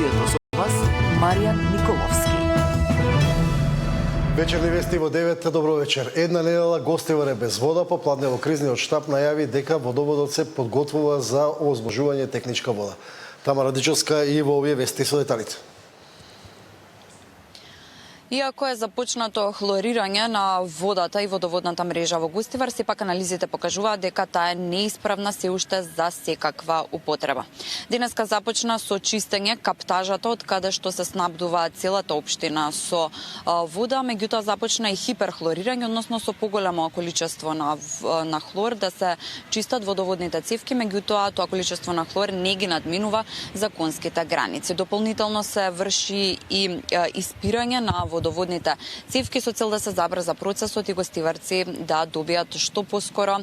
студиото со вас Маријан Николовски. Вечерни вести во 9. Добро вечер. Една недела Гостивар е без вода. Попладне во кризниот штаб најави дека водоводот се подготвува за овозможување техничка вода. Тамара Дичовска и во овие вести со деталите. Иако е започнато хлорирање на водата и водоводната мрежа во Гостивар, сепак анализите покажуваат дека таа е неисправна се уште за секаква употреба. Денеска започна со чистење каптажата од каде што се снабдува целата општина со вода, меѓутоа започна и хиперхлорирање, односно со поголемо количество на хлор да се чистат водоводните цевки, меѓутоа тоа количество на хлор не ги надминува законските граници. Дополнително се врши и испирање на водоводните цевки со цел да се забрза процесот и гостиварци да добијат што поскоро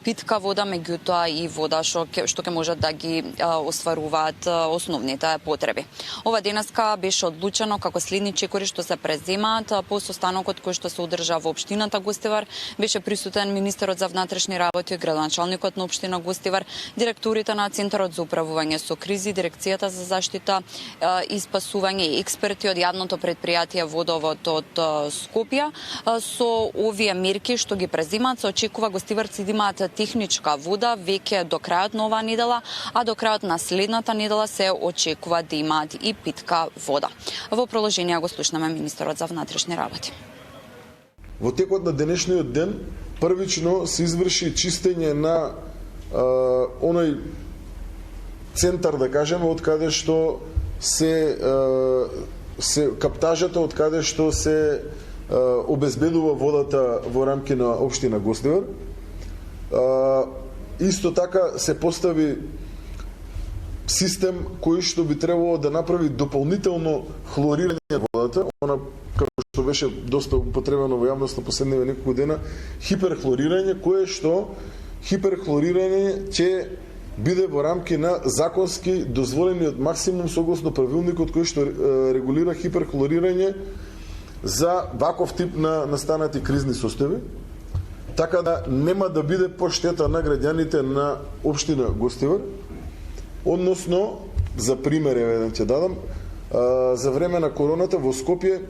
питка вода, меѓутоа и вода што ќе можат да ги остваруваат основните потреби. Ова денеска беше одлучено како следни чекори што се преземаат по состанокот кој што се одржа во општината Гостивар. Беше присутен министерот за внатрешни работи, градоначалникот на општина Гостивар, директорите на Центарот за управување со кризи, дирекцијата за заштита и спасување и експерти од јавното претпријатие водовод од Скопје. Со овие мерки што ги презимаат, се очекува гостиварци да имаат техничка вода веќе до крајот на оваа недела, а до крајот на следната недела се очекува да имаат и питка вода. Во продолжение го слушнаме министерот за внатрешни работи. Во текот на денешниот ден првично се изврши чистење на оној центар, да кажеме, од каде што се каптажата од каде што се обезбедува водата во рамки на општина Гостивар. Исто така се постави систем кој што би требало да направи дополнително хлорирање на водата, она како што беше доста употребено во јавноста последниве неколку дена, хиперхлорирање, кое што хиперхлорирање ќе биде во рамки на законски дозволениот максимум согласно правилникот кој што регулира хиперхлорирање за ваков тип на настанати кризни состојби, така да нема да биде по штета на граѓаните на општина Гостивар. Односно, за пример еден ќе дадам, за време на короната во Скопје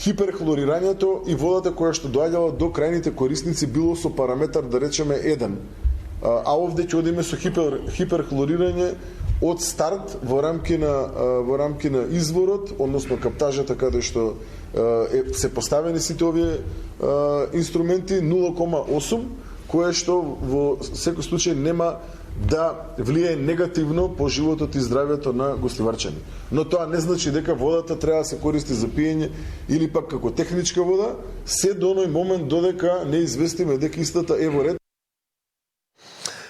хиперхлорирањето и водата која што доаѓала до крајните корисници било со параметар, да речеме, 1. А овде ќе одиме со хиперхлорирање од старт во рамки на изворот, односно каптажата каде што се поставени сите овие инструменти 0,8, кое што во секој случај нема да влие негативно по животот и здравјето на гостиварчани. Но тоа не значи дека водата треба да се користи за пиење или пак како техничка вода, се до оној момент додека не известиме дека истата е во ред.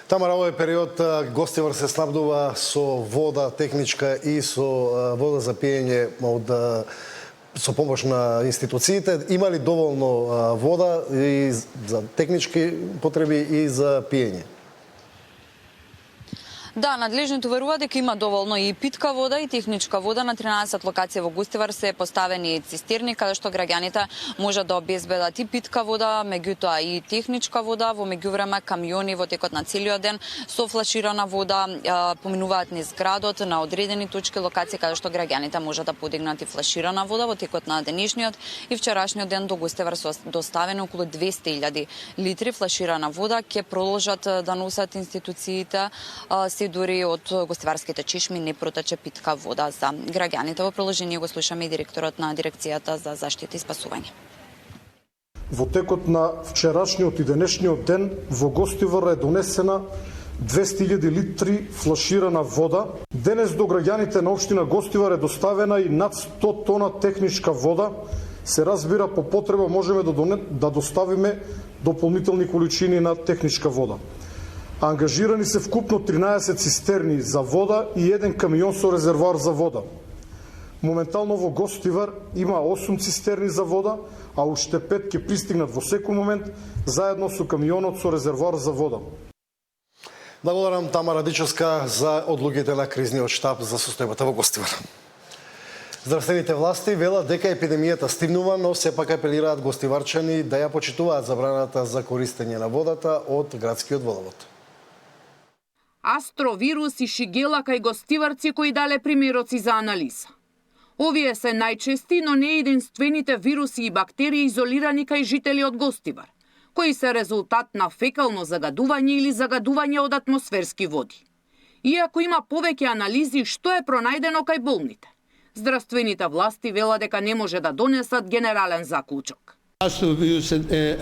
Тамара, овој период Гостивар се снабдува со вода техничка и со вода за пиење со помош на институциите. Има ли доволно вода и за технички потреби и за пиење? Да, надлежните уверуваат дека има доволно и питка вода и техничка вода. На 13 локации во Гостивар се поставени цистерни каде што граѓаните можат да обезбедат и питка вода, меѓутоа и техничка вода. Во меѓувреме камиони во текот на целиот ден со флаширана вода поминуваат низ градот на одредени точки локации каде што граѓаните можат да подигнат и флаширана вода. Во текот на денешниот и вчерашниот ден до Гостивар се доставени околу 200.000 литри флаширана вода. Ќе продолжат да носат институциите се дури од гостиварските чешми не протече питка вода за граѓаните. Во продолжение го слушаме и директорот на дирекцијата за заштита и спасување. Во текот на вчерашниот и денешниот ден во Гостивар е донесена 200.000 литри флаширана вода. Денес до граѓаните на општина Гостивар е доставена и над 100 тона техничка вода. Се разбира, по потреба можеме да доставиме дополнителни количини на техничка вода. Ангажирани се вкупно 13 цистерни за вода и еден камион со резервоар за вода. Моментално во Гостивар има 8 цистерни за вода, а уште 5 ќе пристигнат во секој момент заедно со камионот со резервоар за вода. Благодарам Тамара Дичовска за одлугите на кризниот штаб за состојбата во Гостивар. Здравствените власти велат дека епидемијата стигнува, но сепак апелираат гостиварчани да ја почитуваат забраната за користење на водата од градскиот водовод. астровирус и шигела кај гостиварци кои дале примероци за анализа. Овие се најчести, но не единствените вируси и бактерии изолирани кај жители од Гостивар, кои се резултат на фекално загадување или загадување од атмосферски води. Иако има повеќе анализи што е пронајдено кај болните, здравствените власти велат дека не може да донесат генерален заклучок. Астровирус е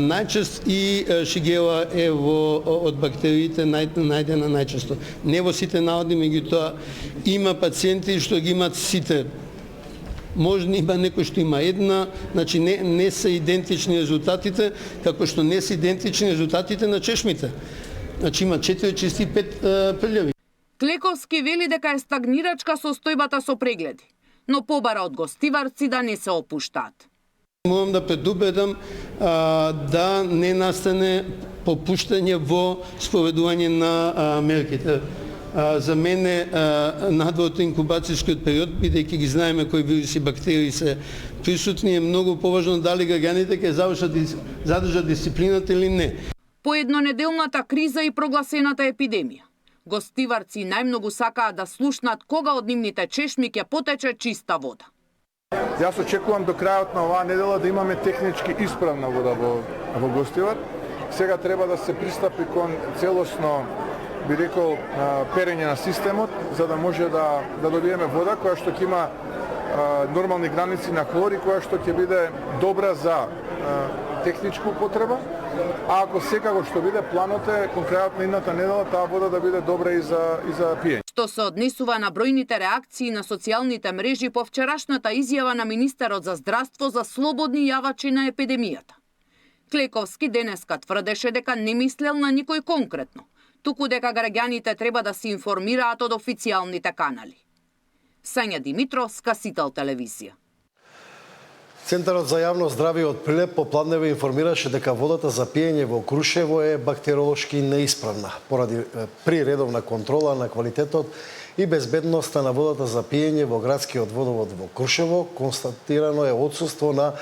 најчест и шигела е од бактериите најдена најчесто. Не во сите народи, меѓутоа има пациенти што ги имат сите. Може има некој што има една, значи не се идентични резултатите, како што не се идентични резултатите на чешмите. Значи има 4 чести и 5 прљави. Клековски вели дека е стагнирачка состојбата со прегледи, но побара од гостиварци да не се опуштаат. Морам да предупредам да не настане попуштање во спроведување на мерките. За мене надвор од инкубацијскиот период, бидејќи ги знаеме кои вируси и бактерии се присутни, е многу поважно дали граѓаните ќе задржат дисциплината или не. По еднонеделната криза и прогласената епидемија, гостиварци најмногу сакаат да слушнат кога од нивните чешми ќе потече чиста вода. Јас очекувам до крајот на оваа недела да имаме технички исправна вода во Гостивар. Сега треба да се пристапи кон целосно, би рекол, перење на системот, за да може да добиеме вода која што ќе има нормални граници на хлор и која што ќе биде добра за техничка употреба. А ако секако што биде планот е кон крајот на идната недела таа вода да биде добра и за пиење. Што се однесува на бројните реакции на социјалните мрежи по вчерашната изјава на министерот за здравство за слободни јавачи на епидемијата. Клековски денеска тврдеше дека не мислел на никој конкретно, туку дека граѓаните треба да се информираат од официјалните канали. Сања Димитровска, Сител телевизија. Центарот за јавно здравје од Прилеп попладнево информираше дека водата за пиење во Крушево е бактериолошки неисправна. При редовна контрола на квалитетот и безбедноста на водата за пиење во градскиот водовод во Крушево констатирано е отсуство на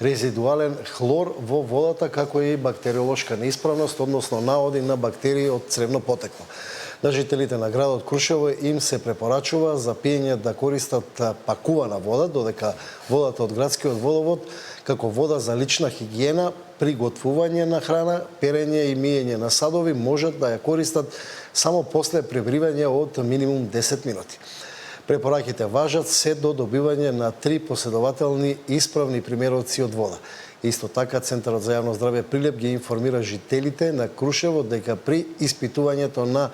резидуален хлор во водата, како и бактериолошка неисправност, односно наоди на бактерии од цревно потекло. На жителите на градот Крушево им се препорачува за пиење да користат пакувана вода, додека водата од градскиот водовод како вода за лична хигиена, приготвување на храна, перење и миење на садови можат да ја користат само после пребривање од минимум 10 минути. Препораките важат се до добивање на 3 последователни исправни примероци од вода. Исто така, Центарот за јавно здравје Прилеп ги информира жителите на Крушево дека при испитувањето на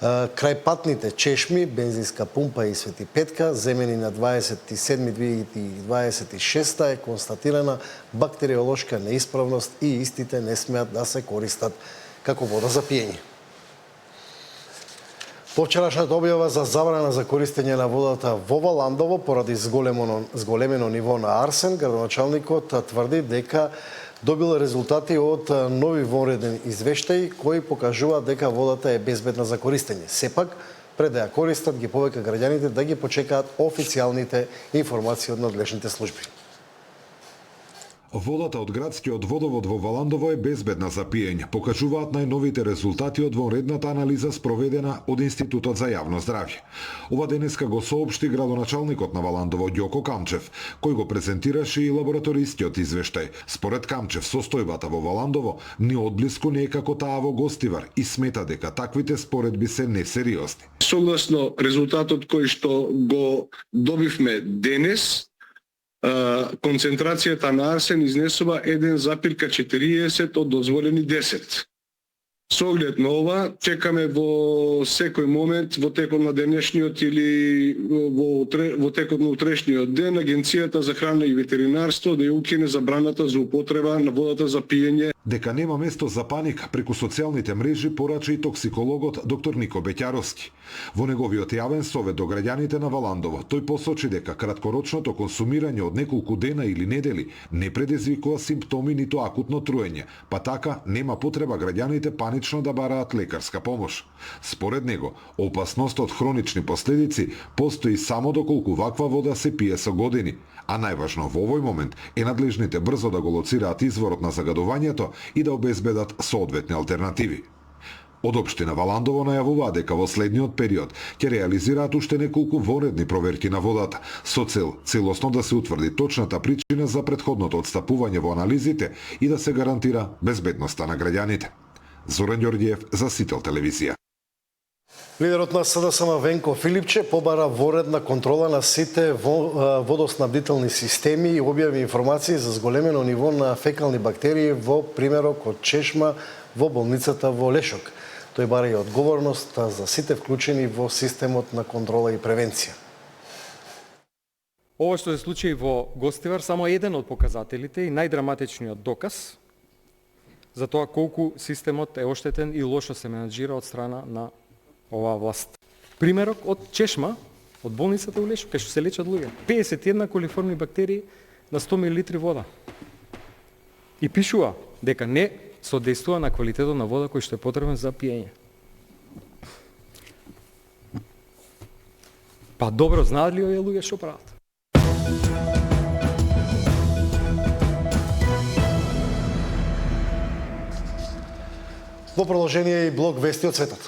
крајпатните чешми, бензинска пумпа и Свети Петка, земени на 27.2026 е констатирана бактериолошка неисправност и истите не смеат да се користат како вода за пиење. По вчерашната објава за забрана за користење на водата во Валандово поради зголемено ниво на арсен, градоначалникот тврди дека добил резултати од нови вонреден извештај кои покажуваат дека водата е безбедна за користење. Сепак, пред да ја користат, ги повика граѓаните да ги почекаат официјалните информации од надлежните служби. Водата од градскиот водовод во Валандово е безбедна за пиење, покажуваат најновите резултати од вонредната анализа спроведена од Институтот за јавно здравје. Ова денеска го соопшти градоначалникот на Валандово Ѓоко Камчев, кој го презентираше и лабораторискиот извештај. Според Камчев, состојбата во Валандово ни одблиску не е како таа во Гостивар и смета дека таквите споредби се несериозни. Согласно резултатот кој што го добивме денес, концентрацијата на арсен изнесува 1,40 од дозволени 10. Со оглед на ова, чекаме во секој момент, во текот на денешниот или во текот на утрешниот ден, Агенцијата за храна и ветеринарство да ја укине забраната за употреба на водата за пиење. Дека нема место за паника преку социјалните мрежи порача и токсикологот доктор Нико Беќаровски. Во неговиот јавен совет до граѓаните на Валандово, тој посочи дека краткорочното консумирање од неколку дена или недели не предизвикува симптоми ниту акутно труење, па така нема потреба граѓаните панично да бараат лекарска помош. Според него, опасност од хронични последици постои само доколку ваква вода се пие со години, а најважно во овој момент е надлежните брзо да го лоцираат изворот на загадувањето и да обезбедат соодветни алтернативи. Од општина Валандово најавуваат дека во следниот период ќе реализираат уште неколку вонредни проверки на водата со цел целосно да се утврди точната причина за претходното отстапување во анализите и да се гарантира безбедноста на граѓаните. Зоран Ѓорѓиев за Сител телевизија. Лидерот на СДСМ Венко Филипче побара воредна контрола на сите водоснабдителни системи и објави информации за зголемено ниво на фекални бактерии во примерок од чешма во болницата во Лешок. Тој бара и одговорност за сите вклучени во системот на контрола и превенција. Ова што се случи во Гостивар само еден од показателите и најдраматичниот доказ за тоа колку системот е оштетен и лошо се менаџира од страна на оваа власт. Примерок од чешма, од болницата во Лешок, кај што се лечат луѓе. 51 колиформни бактерии на 100 мл вода. И пишува дека не содействува на квалитетот на вода кој што е потребен за пиење. Па добро, знаат ли овие луѓе што прават? Во продолжение и блок вести од светот.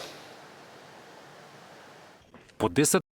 По 10